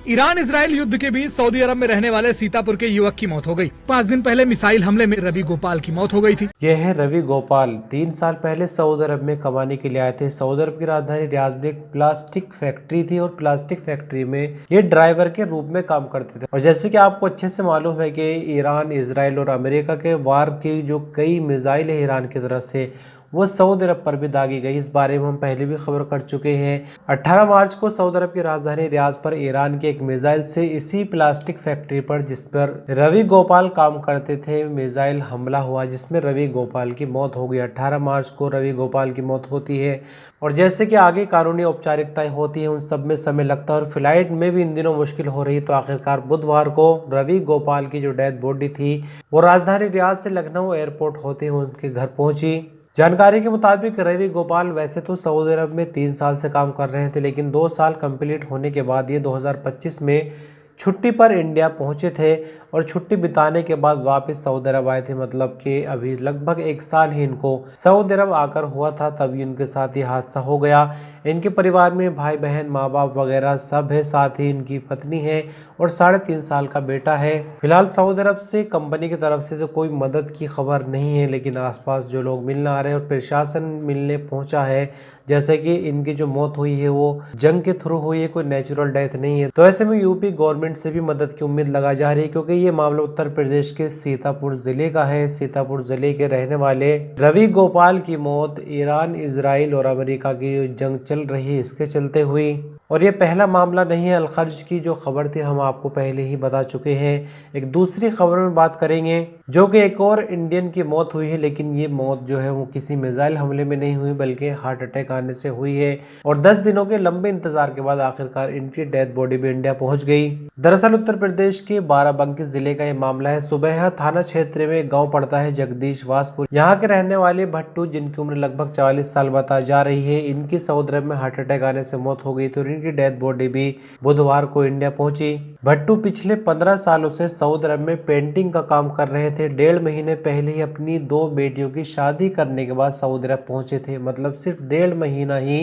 Iran Israel युद्ध के बीच Saudi अरब में रहने वाले सीतापुर के युवक की मौत हो गई। 5 दिन पहले मिसाइल हमले में रवि गोपाल की मौत हो गई थी। यह है रवि गोपाल। 3 साल पहले सऊदी अरब में कमाने के लिए आए थे। सऊदी अरब की राजधानी रियाद में एक प्लास्टिक फैक्ट्री थी और प्लास्टिक फैक्ट्री में ये ड्राइवर के रूप में काम करते थे। और जैसे कि आपको अच्छे से मालूम है कि ईरान, इजराइल और अमेरिका के वार की जो कई मिसाइल है ईरान की तरफ से, वो सऊदी अरब पर भी दागी गई। इस बारे में हम पहले भी खबर कर चुके हैं। 18 मार्च को सऊदी अरब की राजधानी रियाद पर ईरान के एक मिसाइल से इसी प्लास्टिक फैक्ट्री पर, जिस पर रवि गोपाल काम करते थे, मिसाइल हमला हुआ जिसमें रवि गोपाल की मौत हो गई। 18 मार्च को रवि गोपाल की मौत होती है और जैसे कि आगे कानूनी औपचारिकताएं होती हैं उन सब में समय लगता है और फ्लाइट में भी इन दिनों मुश्किल हो रही। तो आखिरकार बुधवार को रवि गोपाल की जो डेथ बॉडी थी वो राजधानी रियाद से लखनऊ एयरपोर्ट होते हुए उनके घर पहुंची। जानकारी के मुताबिक रवि गोपाल वैसे तो सऊदी अरब में 3 साल से काम कर रहे थे, लेकिन 2 साल कंप्लीट होने के बाद ये 2025 में छुट्टी पर इंडिया पहुंचे थे और छुट्टी बिताने के बाद वापस सऊदी अरब आए थे। मतलब कि अभी लगभग 1 साल ही इनको सऊदी अरब आकर हुआ था, तभी इनके साथ ये हादसा हो गया। इनके परिवार में भाई बहन, माँ बाप वगैरह सब है, साथ ही इनकी पत्नी है और 3.5 साल का बेटा है। फिलहाल सऊदी अरब से कंपनी की तरफ से तो कोई मदद की खबर नहीं है, लेकिन आसपास जो लोग मिलने आ रहे हैं और प्रशासन मिलने पहुंचा है, जैसे कि इनकी जो मौत हुई है वो जंग के थ्रू हुई है, कोई नेचुरल डेथ नहीं है। तो ऐसे में यूपी गवर्नमेंट से भी मदद की उम्मीद लगा जा रही है, क्योंकि ये मामला उत्तर प्रदेश के सीतापुर जिले का है। सीतापुर जिले के रहने वाले रवि गोपाल की मौत ईरान, इजराइल और अमेरिका की जंग चल रही है इसके चलते हुई। और ये पहला मामला नहीं है। अलखर्ज की जो खबर थी हम आपको पहले ही बता चुके हैं। एक दूसरी खबर में बात करेंगे जो कि एक और इंडियन की मौत हुई है, लेकिन ये मौत जो है वो किसी मिसाइल हमले में नहीं हुई बल्कि हार्ट अटैक आने से हुई है। और 10 दिनों के लंबे इंतजार के बाद आखिरकार इनकी डेथ बॉडी भी इंडिया पहुंच गई। दरअसल उत्तर प्रदेश के बाराबंकी जिले का ये मामला है। सुबह थाना क्षेत्र में एक गाँव पड़ता है जगदीश वासपुर। यहाँ के रहने वाले भट्टू, जिनकी उम्र लगभग 44 साल बताई जा रही है, इनकी सऊदी अरब में हार्ट अटैक आने से मौत हो गई। तो की डेथ बॉडी भी बुधवार को इंडिया पहुंची। भट्टू पिछले 15 सालों से सऊदी अरब में पेंटिंग का काम कर रहे थे। 1.5 महीने पहले ही अपनी 2 बेटियों की शादी करने के बाद सऊदी अरब पहुंचे थे। मतलब सिर्फ 1.5 महीना ही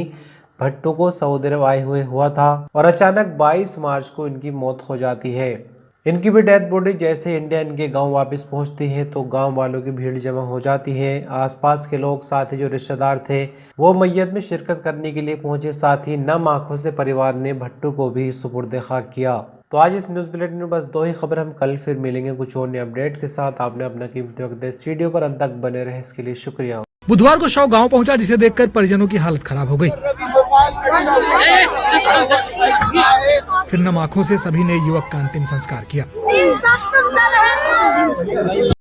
भट्टू को सऊदी अरब आए हुए हुआ था और अचानक 22 मार्च को इनकी मौत हो जाती है। इनकी भी डेथ बॉडी जैसे इंडिया इनके गांव वापस पहुंचती है तो गांव वालों की भीड़ जमा हो जाती है। आसपास के लोग, साथ ही जो रिश्तेदार थे, वो मैयत में शिरकत करने के लिए पहुंचे। साथ ही नम आंखों से परिवार ने भट्टू को भी सुपुर्द खाक किया। तो आज इस न्यूज़ बुलेटिन में बस 2 ही खबर। हम कल फिर मिलेंगे कुछ और नए अपडेट के साथ। आपने अपना कीमती वक्त इस वीडियो पर अंत तक बने रहे, इसके लिए शुक्रिया। बुधवार को शव गांव पहुंचा, जिसे देखकर परिजनों की हालत खराब हो गई। फिर नम आंखों से सभी ने युवक का अंतिम संस्कार किया।